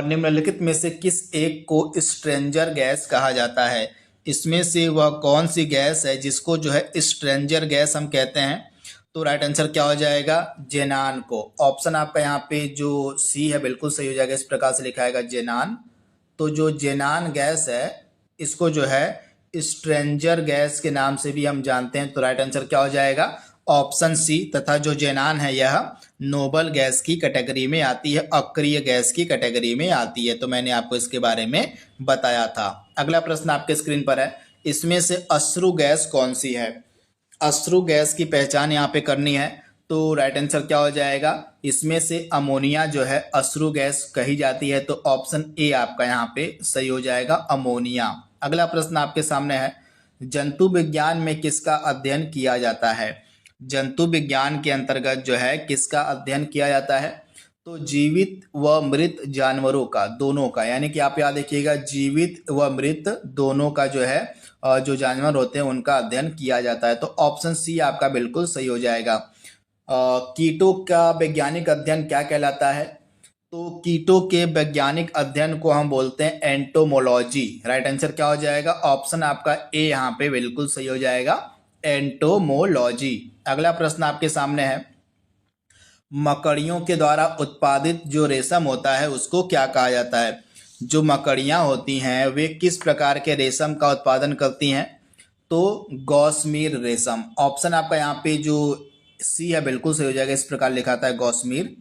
निम्नलिखित में से किस एक को स्ट्रेंजर गैस कहा जाता है? इसमें से वह कौन सी गैस है जिसको जो है स्ट्रेंजर गैस हम कहते हैं? तो राइट आंसर क्या हो जाएगा? जेनान को। ऑप्शन आपका यहाँ पे जो सी है बिल्कुल सही हो जाएगा। इस प्रकार से लिखा है जेनान। तो जो जेनान गैस है इसको जो है स्ट्रेंजर गैस के नाम से भी हम जानते हैं। तो राइट आंसर क्या हो जाएगा? Option C. तथा जो जेनान है यह नोबल गैस की कैटेगरी में आती है, अक्रिय गैस की कैटेगरी में आती है। तो मैंने आपको इसके बारे में बताया था। अगला प्रश्न आपके स्क्रीन पर है, इसमें से अश्रु गैस कौन सी है? अश्रु गैस की पहचान यहाँ पे करनी है। तो राइट आंसर क्या हो जाएगा? इसमें से अमोनिया जो है अश्रु गैस कही जाती है। तो ऑप्शन ए आपका यहाँ पे सही हो जाएगा, अमोनिया। अगला प्रश्न आपके सामने है, जंतु विज्ञान में किसका अध्ययन किया जाता है? जंतु विज्ञान के अंतर्गत जो है किसका अध्ययन किया जाता है? तो जीवित व मृत जानवरों का, दोनों का, यानी कि आप याद रखिएगा जीवित व मृत दोनों का जो है जो जानवर होते हैं उनका अध्ययन किया जाता है। तो ऑप्शन सी आपका बिल्कुल सही हो जाएगा। कीटों का वैज्ञानिक अध्ययन क्या कहलाता है? तो कीटों के वैज्ञानिक अध्ययन को हम बोलते हैं एंटोमोलॉजी। राइट आंसर क्या हो जाएगा? ऑप्शन आपका ए यहाँ पे बिल्कुल सही हो जाएगा, एंटोमोलॉजी। अगला प्रश्न आपके सामने है, मकड़ियों के द्वारा उत्पादित जो रेशम होता है उसको क्या कहा जाता है? जो मकड़ियाँ होती हैं वे किस प्रकार के रेशम का उत्पादन करती हैं? तो गौसमीर रेशम। ऑप्शन आपका यहाँ पे जो सी है बिल्कुल सही हो जाएगा। इस प्रकार लिखा था गौसमीर।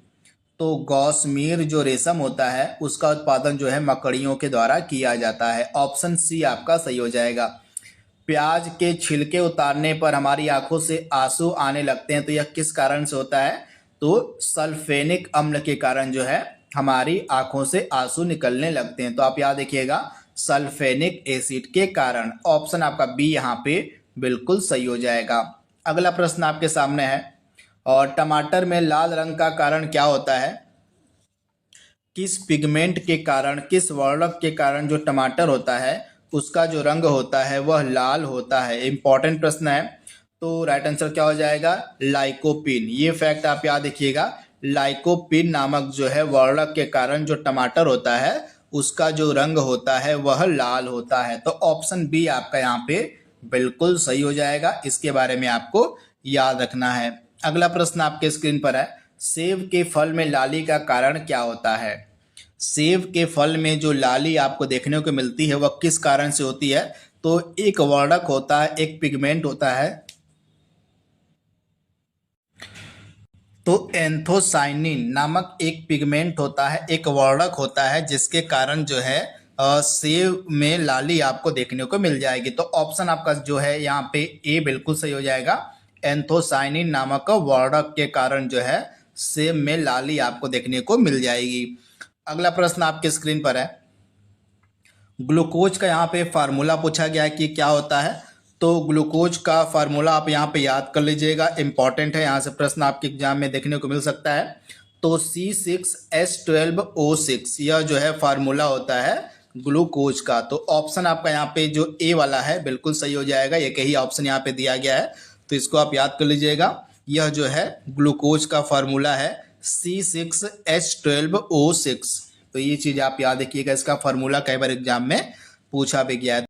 तो गौसमीर जो रेशम होता है उसका उत्पादन जो है मकड़ियों के द्वारा किया जाता है। ऑप्शन सी आपका सही हो जाएगा। प्याज के छिलके उतारने पर हमारी आंखों से आंसू आने लगते हैं, तो यह किस कारण से होता है? तो सल्फेनिक अम्ल के कारण जो है हमारी आंखों से आंसू निकलने लगते हैं। तो आप याद रखिएगा, सल्फेनिक एसिड के कारण। ऑप्शन आपका बी यहाँ पे बिल्कुल सही हो जाएगा। अगला प्रश्न आपके सामने है, और टमाटर में लाल रंग का कारण क्या होता है? किस पिगमेंट के कारण, किस वर्णक के कारण जो टमाटर होता है उसका जो रंग होता है वह लाल होता है? इंपॉर्टेंट प्रश्न है। तो राइट आंसर क्या हो जाएगा? लाइकोपीन। ये फैक्ट आप याद रखिएगा, लाइकोपीन नामक जो है वर्णक के कारण जो टमाटर होता है उसका जो रंग होता है वह लाल होता है। तो ऑप्शन बी आपका यहाँ पे बिल्कुल सही हो जाएगा। इसके बारे में आपको याद रखना है। अगला प्रश्न आपके स्क्रीन पर है, सेब के फल में लाली का कारण क्या होता है? सेब के फल में जो लाली आपको देखने को मिलती है वह किस कारण से होती है? तो एक वर्णक होता है, एक पिगमेंट होता है, तो एंथोसाइनिन नामक एक पिगमेंट होता है, एक वर्णक होता है जिसके कारण जो है सेब में लाली आपको देखने को मिल जाएगी। तो ऑप्शन आपका जो है यहाँ पे ए बिल्कुल सही हो जाएगा। एंथोसाइनिन नामक वर्णक के कारण जो है सेब में लाली आपको देखने को मिल जाएगी। अगला प्रश्न आपके स्क्रीन पर है, ग्लूकोज का यहाँ पे फार्मूला पूछा गया है कि क्या होता है? तो ग्लूकोज का फार्मूला आप यहाँ पे याद कर लीजिएगा, इंपॉर्टेंट है, यहाँ से प्रश्न आपके एग्जाम में देखने को मिल सकता है। तो C6H12O6 यह जो है फार्मूला होता है ग्लूकोज का। तो ऑप्शन आपका यहाँ पे जो ए वाला है बिल्कुल सही हो जाएगा। एक ही ऑप्शन यहाँ पे दिया गया है, तो इसको आप याद कर लीजिएगा। यह जो है ग्लूकोज का फार्मूला है C6H12O6। तो ये चीज़ आप याद रखिएगा, इसका फार्मूला कई बार एग्जाम में पूछा भी गया है।